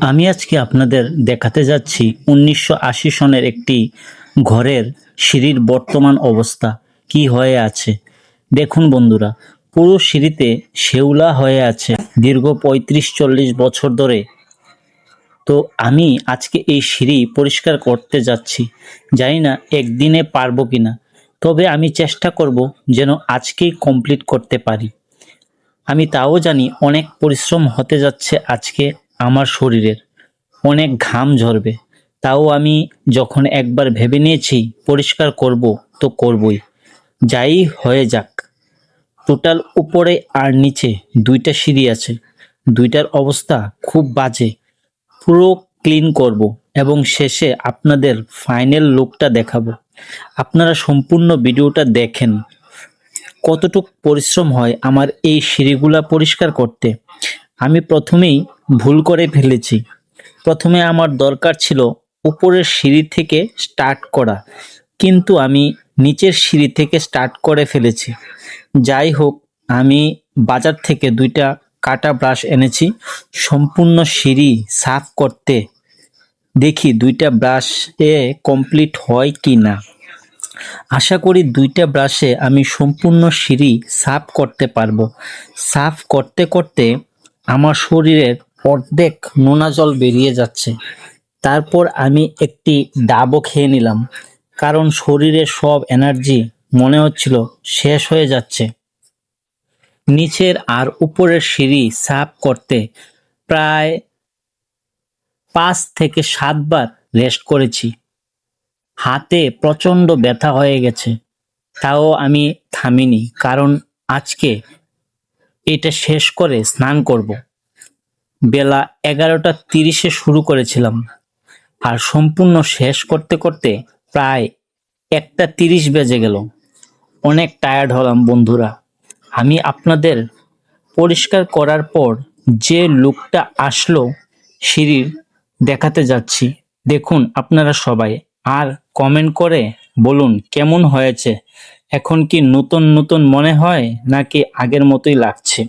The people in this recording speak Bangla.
আমি আজকে আপনাদের দেখাতে যাচ্ছি 1980 সনের একটি ঘরের সিঁড়ির বর্তমান অবস্থা কি হয়ে আছে। দেখুন বন্ধুরা, পুরো সিঁড়িতে শেওলা হয়ে আছে দীর্ঘ 35-40 বছর ধরে। তো আমি আজকে এই সিঁড়ি পরিষ্কার করতে যাচ্ছি। জানি না একদিনে পারবো কিনা, তবে আমি চেষ্টা করব যেন আজকেই কমপ্লিট করতে পারি। আমি তাও জানি অনেক পরিশ্রম হতে যাচ্ছে আজকে, আমার শরীরের অনেক ঘাম ঝরবে। তাও আমি যখন একবার ভেবে নিয়েছি পরিষ্কার করব, তো করবই, যাই হয়ে যাক। টোটাল উপরে আর নিচে দুইটা সিঁড়ি আছে, দুইটার অবস্থা খুব বাজে। পুরো ক্লিন করব এবং শেষে আপনাদের ফাইনাল লুকটা দেখাবো। আপনারা সম্পূর্ণ ভিডিওটা দেখেন কতটুক পরিশ্রম হয় আমার এই সিঁড়িগুলা পরিষ্কার করতে। আমি প্রথমেই ভুল করে ফেলেছি। প্রথমে আমার দরকার ছিল উপরের সিঁড়ি থেকে স্টার্ট করা, কিন্তু আমি নিচের সিঁড়ি থেকে স্টার্ট করে ফেলেছি। যাই হোক, আমি বাজার থেকে দুইটা কাটা ব্রাশ এনেছি সম্পূর্ণ সিঁড়ি সাফ করতে। দেখি দুইটা ব্রাশ কমপ্লিট হয় কি না। আশা করি দুইটা ব্রাশে আমি সম্পূর্ণ সিঁড়ি সাফ করতে পারবো। সাফ করতে করতে আমার শরীরের অর্ধেক নোনা জল বেরিয়ে যাচ্ছে। তারপর আমি একটি ডাবও খেয়ে নিলাম, কারণ শরীরের সব এনার্জি মনে হচ্ছিল শেষ হয়ে যাচ্ছে। নিচের আর উপরের সিঁড়ি সাফ করতে প্রায় 5 থেকে 7 বার রেস্ট করেছি। হাতে প্রচণ্ড ব্যথা হয়ে গেছে, তাও আমি থামিনি, কারণ আজকে এটা শেষ করে স্নান করব। বেলা 11:30 শুরু করেছিলাম, আর সম্পূর্ণ শেষ করতে করতে প্রায় 1:30 বেজে গেল। অনেক টায়ার্ড হলাম বন্ধুরা। আমি আপনাদের পরিষ্কার করার পর যে লুকটা আসলো সিঁড়ির দেখাতে যাচ্ছি। দেখুন আপনারা সবাই, আর কমেন্ট করে বলুন কেমন হয়েছে। এখন কি নতুন নতুন মনে হয় নাকি আগের মতোই লাগছে?